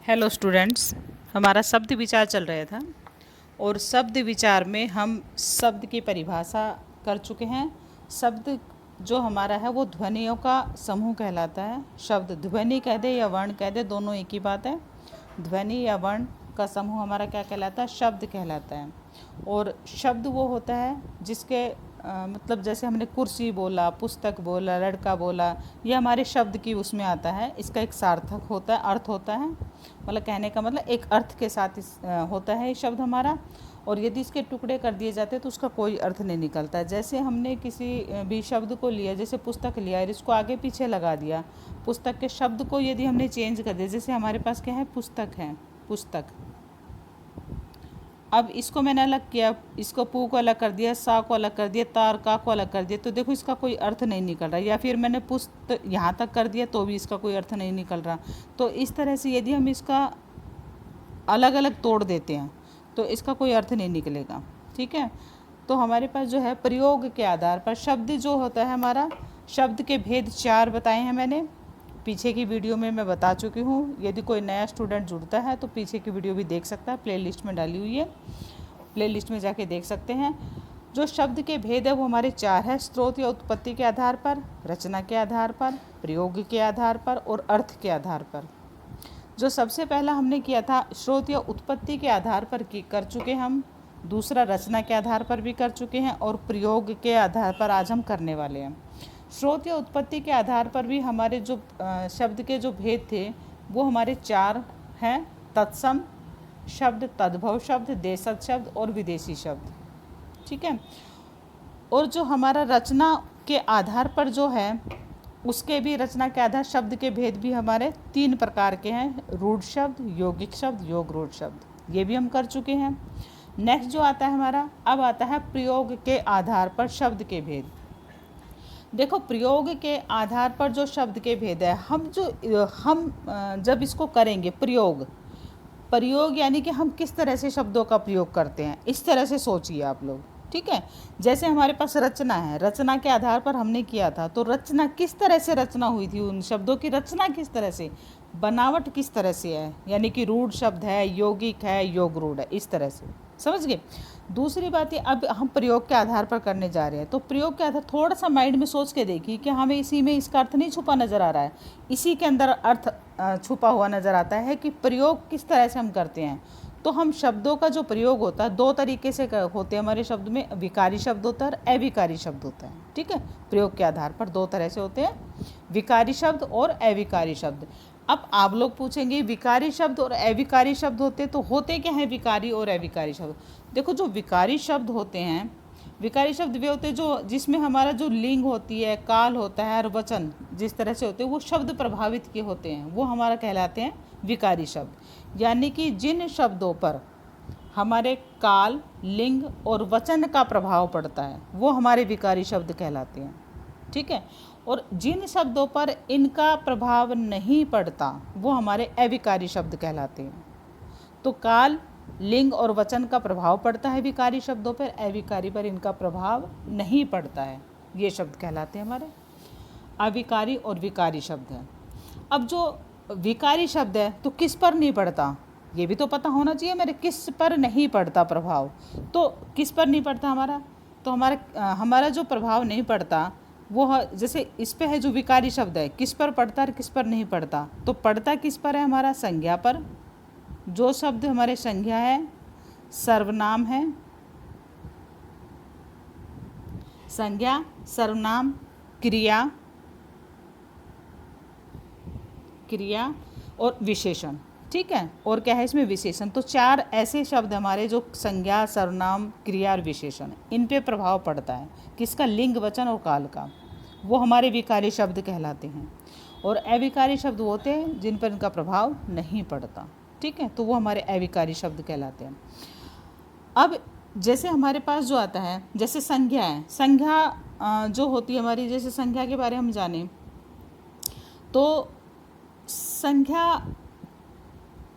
Hello students, हमारा शब्द विचार चल रहा था और शब्द विचार में हम शब्द की परिभाषा कर चुके हैं। शब्द जो हमारा है वो ध्वनियों का समूह कहलाता है। शब्द ध्वनि कह दे या वर्ण कह दे, दोनों एक ही बात है। ध्वनि या वर्ण का समूह हमारा क्या कहलाता है? शब्द कहलाता है। और शब्द वो होता है जिसके मतलब जैसे हमने कुर्सी बोला, पुस्तक बोला, लड़का बोला, ये हमारे शब्द की उसमें आता है। इसका एक सार्थक होता है, अर्थ होता है, मतलब कहने का मतलब एक अर्थ के साथ होता है ये शब्द हमारा। और यदि इसके टुकड़े कर दिए जाते हैं तो उसका कोई अर्थ नहीं निकलता। जैसे हमने किसी भी शब्द को लिया, जैसे पुस्तक लिया और इसको आगे पीछे लगा दिया, पुस्तक के शब्द को यदि हमने चेंज कर दिया, जैसे हमारे पास क्या है, पुस्तक है, पुस्तक। अब इसको मैंने अलग किया, इसको पू को अलग कर दिया, सा को अलग कर दिया, तार का को अलग कर दिया, तो देखो इसका कोई अर्थ नहीं निकल रहा। या फिर मैंने पुस्त यहाँ तक कर दिया तो भी इसका कोई अर्थ नहीं निकल रहा। तो इस तरह से यदि हम इसका अलग अलग तोड़ देते हैं तो इसका कोई अर्थ नहीं निकलेगा। ठीक है, तो हमारे पास जो है प्रयोग के आधार पर शब्द जो होता है हमारा, शब्द के भेद 4 बताए हैं मैंने, पीछे की वीडियो में मैं बता चुकी हूँ। यदि कोई नया स्टूडेंट जुड़ता है तो पीछे की वीडियो भी देख सकता है, प्लेलिस्ट में डाली हुई है, प्लेलिस्ट में जाके देख सकते हैं। जो शब्द के भेद है वो हमारे 4 है: स्रोत या उत्पत्ति के आधार पर, रचना के आधार पर, प्रयोग के आधार पर और अर्थ के आधार पर। जो सबसे पहला हमने किया था स्रोत या उत्पत्ति के आधार पर कर चुके हम, दूसरा रचना के आधार पर भी कर चुके हैं और प्रयोग के आधार पर आज हम करने वाले हैं। स्रोत या उत्पत्ति के आधार पर भी हमारे जो शब्द के जो भेद थे वो हमारे 4 हैं: तत्सम शब्द, तद्भव शब्द, देशज शब्द और विदेशी शब्द। ठीक है, और जो हमारा रचना के आधार पर जो है उसके भी, रचना के आधार शब्द के भेद भी हमारे 3 प्रकार के हैं: रूढ़ शब्द, यौगिक शब्द, योग रूढ़ शब्द। ये भी हम कर चुके हैं। नेक्स्ट जो आता है हमारा, अब आता है प्रयोग के आधार पर शब्द के भेद। देखो, प्रयोग के आधार पर जो शब्द के भेद है, हम जब इसको करेंगे प्रयोग यानी कि हम किस तरह से शब्दों का प्रयोग करते हैं, इस तरह से सोचिए आप लोग। ठीक है, जैसे हमारे पास रचना है, रचना के आधार पर हमने किया था, तो रचना किस तरह से रचना हुई थी, उन शब्दों की रचना किस तरह से, बनावट किस तरह से है, यानी कि रूढ़ शब्द है, यौगिक है, योग रूढ़ है, इस तरह से। समझ गए? दूसरी बात ये, अब हम प्रयोग के आधार पर करने जा रहे हैं, तो प्रयोग के आधार थोड़ा सा माइंड में सोच के देखिए कि हमें इसी में इसका अर्थ नहीं छुपा नज़र आ रहा है, इसी के अंदर अर्थ छुपा हुआ नज़र आता है कि प्रयोग किस तरह से हम करते हैं। तो हम शब्दों का जो प्रयोग होता है 2 तरीके से होते हैं हमारे शब्द में, विकारी शब्द होता है और अविकारी शब्द होता है। ठीक है, प्रयोग के आधार पर 2 तरह से होते हैं, विकारी शब्द और अविकारी शब्द। अब आप लोग पूछेंगे विकारी शब्द और अविकारी शब्द होते तो होते क्या हैं विकारी और अविकारी शब्द? देखो, जो विकारी शब्द होते हैं, विकारी शब्द वे होते हैं जो जिसमें हमारा जो लिंग होती है, काल होता है और वचन जिस तरह से होते हैं वो शब्द प्रभावित के होते हैं, वो हमारा कहलाते हैं विकारी शब्द। यानी कि जिन शब्दों पर हमारे काल, लिंग और वचन का प्रभाव पड़ता है वो हमारे विकारी शब्द कहलाते हैं। ठीक है, और जिन शब्दों पर इनका प्रभाव नहीं पड़ता वो हमारे अविकारी शब्द कहलाते हैं। तो काल, लिंग और वचन का प्रभाव पड़ता है विकारी शब्दों पर, अविकारी पर इनका प्रभाव नहीं पड़ता है, ये शब्द कहलाते हैं हमारे अविकारी और विकारी शब्द हैं। अब जो विकारी शब्द है तो किस पर नहीं पड़ता, ये भी तो पता होना चाहिए मेरे, किस पर नहीं पड़ता प्रभाव, तो किस पर नहीं पड़ता हमारा, तो हमारा जो प्रभाव नहीं पड़ता वो जैसे इस पे है, जो विकारी शब्द है किस पर पड़ता है और किस पर नहीं पड़ता, तो पड़ता किस पर है, हमारा संज्ञा पर। जो शब्द हमारे संज्ञा है, सर्वनाम है, संज्ञा, सर्वनाम, क्रिया और विशेषण। ठीक है, और क्या है इसमें, विशेषण। तो 4 ऐसे शब्द हमारे जो संज्ञा, सर्वनाम, क्रिया और विशेषण, इन पे प्रभाव पड़ता है किसका, लिंग, वचन और काल का, वो हमारे विकारी शब्द कहलाते हैं। और अविकारी शब्द होते हैं जिन पर इनका प्रभाव नहीं पड़ता। ठीक है, तो वो हमारे अविकारी शब्द कहलाते हैं। अब जैसे हमारे पास जो आता है, जैसे संज्ञा है, संज्ञा जो होती है हमारी, जैसे संज्ञा के बारे में हम जाने तो संज्ञा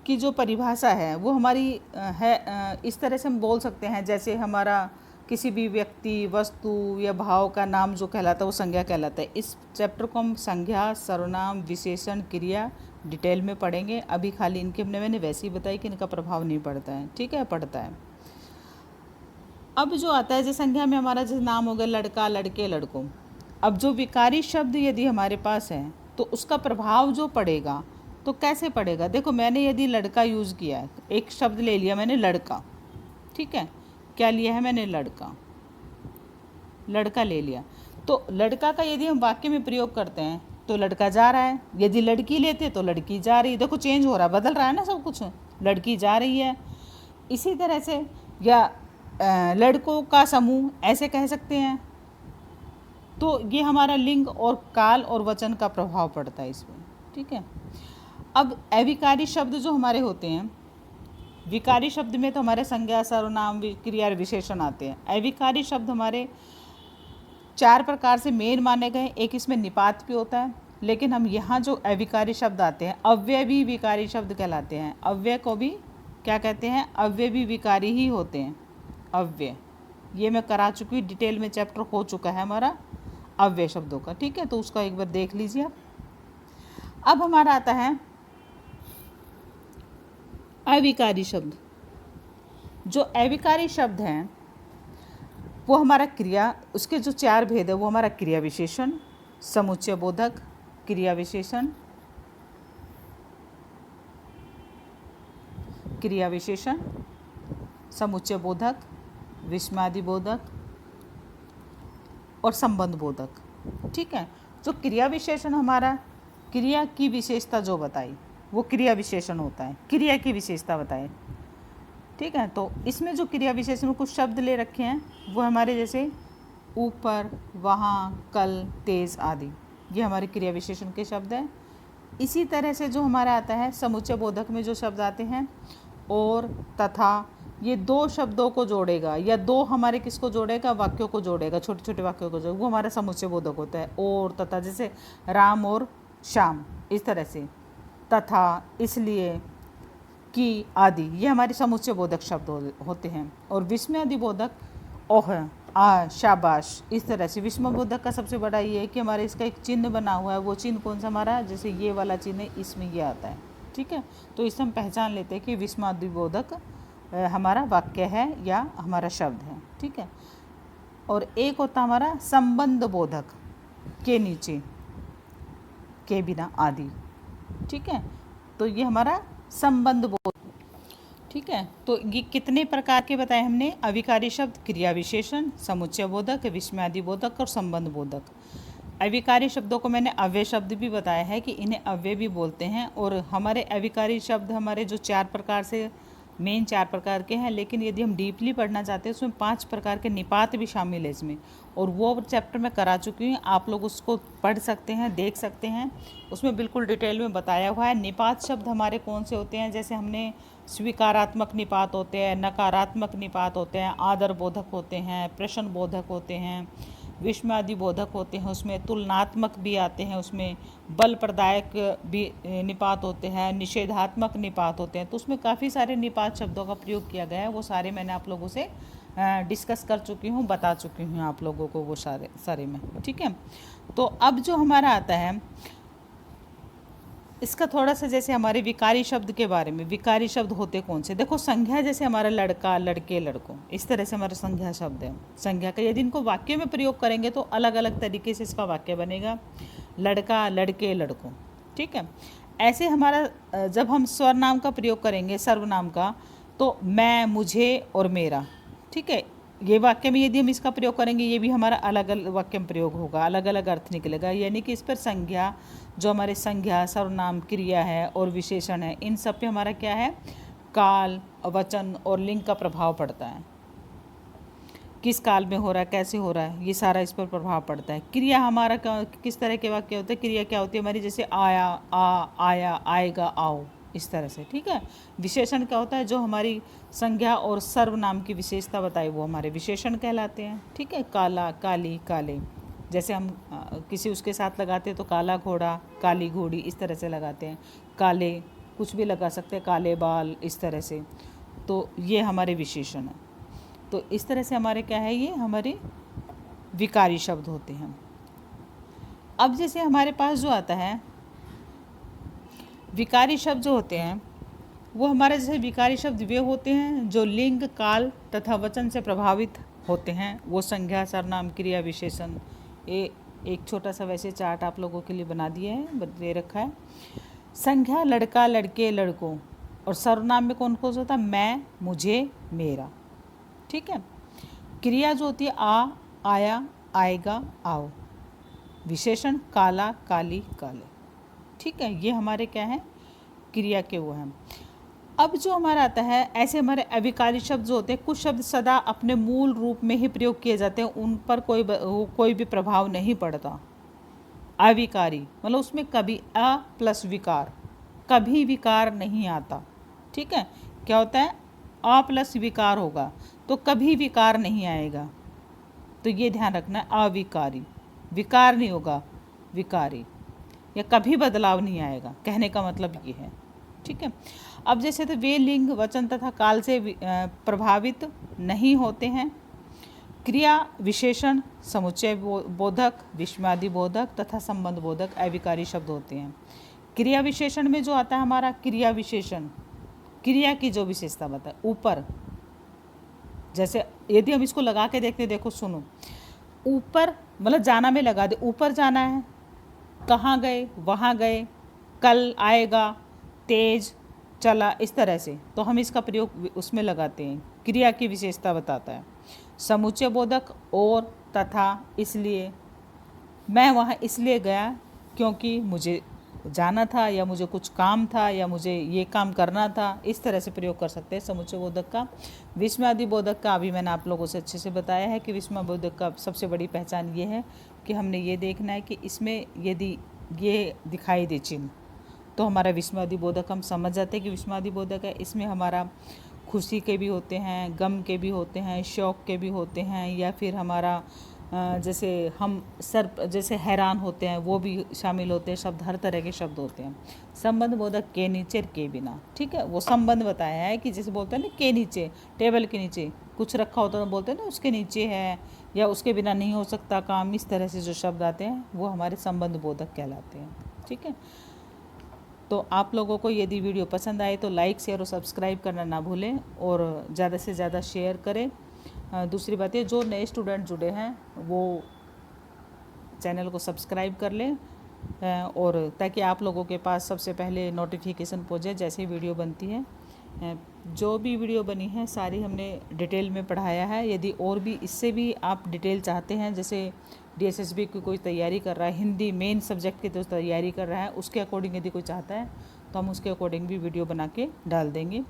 की जो परिभाषा है वो हमारी है, इस तरह से हम बोल सकते हैं, जैसे हमारा किसी भी व्यक्ति, वस्तु या भाव का नाम जो कहलाता है वो संज्ञा कहलाता है। इस चैप्टर को हम संज्ञा, सर्वनाम, विशेषण, क्रिया, डिटेल में पढ़ेंगे। अभी खाली इनके मैंने वैसे ही बताया कि इनका प्रभाव नहीं पड़ता है, ठीक है, पड़ता है। अब जो आता है जैसे संज्ञा में हमारा जैसे नाम हो गया लड़का, लड़के, लड़कों। अब जो विकारी शब्द यदि हमारे पास है तो उसका प्रभाव जो पड़ेगा तो कैसे पड़ेगा। देखो मैंने यदि लड़का यूज़ किया है, एक शब्द ले लिया मैंने लड़का, ठीक है, क्या लिया है मैंने लड़का, लड़का ले लिया। तो लड़का का यदि हम वाक्य में प्रयोग करते हैं तो लड़का जा रहा है, यदि लड़की लेते तो लड़की जा रही है। देखो चेंज हो रहा है, बदल रहा है ना सब कुछ, लड़की जा रही है। इसी तरह से या लड़कों का समूह ऐसे कह सकते हैं। तो ये हमारा लिंग और काल और वचन का प्रभाव पड़ता है इसमें, ठीक है। अब अविकारी शब्द जो हमारे होते हैं, विकारी शब्द में तो हमारे संज्ञा, सर्वनाम, क्रिया, विशेषण आते हैं। अविकारी शब्द हमारे 4 प्रकार से मेन माने गए। एक इसमें निपात भी होता है, लेकिन हम यहाँ जो अविकारी शब्द आते हैं अव्यय भी विकारी शब्द कहलाते हैं। अव्यय को भी क्या कहते हैं, अव्यय भी विकारी ही होते हैं। अव्यय ये मैं करा चुकी हूँ, डिटेल में चैप्टर हो चुका है हमारा अव्यय शब्दों का, ठीक है, तो उसका एक बार देख लीजिए आप। अब हमारा आता है अविकारी शब्द। जो अविकारी शब्द हैं वो हमारा क्रिया, उसके जो 4 भेद है वो हमारा क्रिया विशेषण, समुच्चय बोधक, क्रिया विशेषण, क्रिया विशेषण, समुच्चय बोधक, विस्मयादि बोधक और संबंध बोधक, ठीक है। जो क्रिया विशेषण हमारा क्रिया की विशेषता जो बताई वो क्रिया विशेषण होता है, क्रिया की विशेषता बताए, ठीक है। तो इसमें जो क्रिया विशेषण में कुछ शब्द ले रखे हैं वो हमारे जैसे ऊपर, वहाँ, कल, तेज आदि, ये हमारे क्रिया विशेषण के शब्द हैं। इसी तरह से जो हमारा आता है समुच्चय बोधक में जो शब्द आते हैं और, तथा, ये 2 शब्दों को जोड़ेगा या 2 हमारे किसको जोड़ेगा, वाक्यों को जोड़ेगा, छोटे छोटे वाक्यों को जोड़ेगा, वो हमारा समुच्चय बोधक होता है। और, तथा, जैसे राम और श्याम, इस तरह से, तथा, इसलिए, कि आदि, ये हमारे समुच्चय बोधक शब्द होते हैं। और विस्मयादि बोधक ओह, आ, शाबाश, इस तरह से। विस्मय बोधक का सबसे बड़ा ये है कि हमारे इसका एक चिन्ह बना हुआ है, वो चिन्ह कौन सा हमारा, जैसे ये वाला चिन्ह है, इसमें ये आता है, ठीक है। तो इससे हम पहचान लेते हैं कि विस्मयादि बोधक हमारा वाक्य है या हमारा शब्द है, ठीक है। और एक होता हमारा संबंध बोधक, के नीचे, के बिना, आदि, ठीक है। तो ये हमारा संबंध बोधक, ठीक है। तो ये कितने प्रकार के बताए हमने, अविकारी शब्द, क्रिया विशेषण, समुच्चय बोधक, विस्मयादि बोधक और संबंध बोधक। अविकारी शब्दों को मैंने अव्यय शब्द भी बताया है कि इन्हें अव्यय भी बोलते हैं। और हमारे अविकारी शब्द हमारे जो 4 प्रकार से मेन 4 प्रकार के हैं, लेकिन यदि हम डीपली पढ़ना चाहते हैं उसमें 5 प्रकार के निपात भी शामिल है इसमें, और वो चैप्टर मैं करा चुकी हूँ, आप लोग उसको पढ़ सकते हैं, देख सकते हैं, उसमें बिल्कुल डिटेल में बताया हुआ है। निपात शब्द हमारे कौन से होते हैं, जैसे हमने स्वीकारात्मक निपात होते हैं, नकारात्मक निपात होते हैं, आदर बोधक होते हैं, प्रश्न बोधक होते हैं, विस्मयादि बोधक होते हैं, उसमें तुलनात्मक भी आते हैं, उसमें बल प्रदायक भी निपात होते हैं, निषेधात्मक निपात होते हैं। तो उसमें काफ़ी सारे निपात शब्दों का प्रयोग किया गया है, वो सारे मैंने आप लोगों से डिस्कस कर चुकी हूँ, बता चुकी हूँ आप लोगों को वो सारे में, ठीक है। तो अब जो हमारा आता है इसका थोड़ा सा जैसे हमारे विकारी शब्द के बारे में, विकारी शब्द होते कौन से, देखो संज्ञा जैसे हमारा लड़का, लड़के, लड़कों, इस तरह से हमारा संज्ञा शब्द है। संज्ञा का यदि इनको वाक्य में प्रयोग करेंगे तो अलग अलग तरीके से इसका वाक्य बनेगा, लड़का, लड़के, लड़कों, ठीक है। ऐसे हमारा जब हम स्वरनाम का प्रयोग करेंगे, सर्वनाम का, तो मैं, मुझे और मेरा, ठीक है, ये वाक्य में यदि हम इसका प्रयोग करेंगे ये भी हमारा अलग अलग वाक्य में प्रयोग होगा, अलग अलग अर्थ निकलेगा। यानी कि इस पर संज्ञा, जो हमारे संज्ञा, सर्वनाम, क्रिया है और विशेषण है, इन सब पे हमारा क्या है, काल, वचन और लिंग का प्रभाव पड़ता है। किस काल में हो रहा है, कैसे हो रहा है, ये सारा इस पर प्रभाव पड़ता है। क्रिया हमारा किस तरह के वाक्य होते हैं, क्रिया क्या होती है हमारी, जैसे आया, आया, आएगा, आओ, इस तरह से, ठीक है। विशेषण क्या होता है, जो हमारी संज्ञा और सर्वनाम की विशेषता बताई वो हमारे विशेषण कहलाते हैं, ठीक है। काला, काली, काले, जैसे हम किसी उसके साथ लगाते हैं तो काला घोड़ा, काली घोड़ी, इस तरह से लगाते हैं। काले कुछ भी लगा सकते हैं, काले बाल, इस तरह से, तो ये हमारे विशेषण हैं। तो इस तरह से हमारे क्या है, ये हमारे विकारी शब्द होते हैं। अब जैसे हमारे पास जो आता है विकारी शब्द जो होते हैं वो हमारे जैसे विकारी शब्द वे होते हैं जो लिंग, काल तथा वचन से प्रभावित होते हैं। वो संज्ञा, सर्वनाम, क्रिया, विशेषण। एक छोटा सा वैसे चार्ट आप लोगों के लिए बना दिया है, दे रखा है। संज्ञा लड़का, लड़के, लड़कों, और सर्वनाम में कौन कौन सा होता है? मैं, मुझे, मेरा। ठीक है। क्रिया जो होती है आ, आया, आएगा, आओ। विशेषण काला, काली, काले। ठीक है, ये हमारे क्या है? क्रिया के वो हैं। अब जो हमारा आता है, ऐसे हमारे अविकारी शब्द जो होते हैं, कुछ शब्द सदा अपने मूल रूप में ही प्रयोग किए जाते हैं, उन पर कोई भी प्रभाव नहीं पड़ता। अविकारी मतलब उसमें कभी अ प्लस विकार, कभी विकार नहीं आता। ठीक है, क्या होता है? अ प्लस विकार होगा तो कभी विकार नहीं आएगा, तो ये ध्यान रखना है। अविकारी, विकार नहीं होगा, विकारी, या कभी बदलाव नहीं आएगा, कहने का मतलब ये है। ठीक है। अब जैसे तो वे लिंग, वचन तथा काल से प्रभावित नहीं होते हैं। क्रिया, विशेषण, समुच्चय बोधक, विस्मयादि बोधक तथा संबंध बोधक अविकारी शब्द होते हैं। क्रिया विशेषण में जो आता है हमारा क्रिया विशेषण, क्रिया की जो विशेषता बताए, ऊपर, जैसे यदि हम इसको लगा के देखते, देखो सुनो, ऊपर मतलब जाना में लगा दे, ऊपर जाना है, कहाँ गए, वहाँ गए, कल आएगा, तेज, चला, इस तरह से, तो हम इसका प्रयोग उसमें लगाते हैं। क्रिया की विशेषता बताता है। समुच्चय बोधक और, तथा, इसलिए, मैं वहाँ इसलिए गया क्योंकि मुझे जाना था, या मुझे कुछ काम था, या मुझे ये काम करना था, इस तरह से प्रयोग कर सकते हैं समुच्चय बोधक का। विस्मयादि बोधक का अभी मैंने आप लोगों से अच्छे से बताया है कि विस्मय बोधक का सबसे बड़ी पहचान ये है कि हमने ये देखना है कि इसमें यदि ये दिखाई दे चिन्ह तो हमारा विस्मयादि बोधक हम समझ जाते हैं कि विस्मयादि बोधक है। इसमें हमारा खुशी के भी होते हैं, गम के भी होते हैं, शौक के भी होते हैं, या फिर हमारा जैसे हम जैसे हैरान होते हैं वो भी शामिल होते हैं शब्द, हर तरह के शब्द होते हैं। संबंध बोधक के नीचे, के बिना। ठीक है, वो संबंध बताया है कि जैसे बोलते हैं ना के नीचे, टेबल के नीचे कुछ रखा होता है तो बोलते हैं ना उसके नीचे है, या उसके बिना नहीं हो सकता काम, इस तरह से जो शब्द आते हैं वो हमारे संबंध बोधक कहलाते हैं। ठीक है, तो आप लोगों को यदि वीडियो पसंद आए तो लाइक, शेयर और सब्सक्राइब करना ना भूलें, और ज़्यादा से ज़्यादा शेयर करें। दूसरी बात है, जो नए स्टूडेंट जुड़े हैं वो चैनल को सब्सक्राइब कर लें, और ताकि आप लोगों के पास सबसे पहले नोटिफिकेशन पहुँचे जैसे ही वीडियो बनती है। जो भी वीडियो बनी है सारी हमने डिटेल में पढ़ाया है। यदि और भी इससे भी आप डिटेल चाहते हैं, जैसे DSSB की कोई तैयारी कर रहा है, हिंदी मेन सब्जेक्ट की तो तैयारी कर रहा है, उसके अकॉर्डिंग यदि कोई चाहता है तो हम उसके अकॉर्डिंग भी वीडियो बना के डाल देंगे।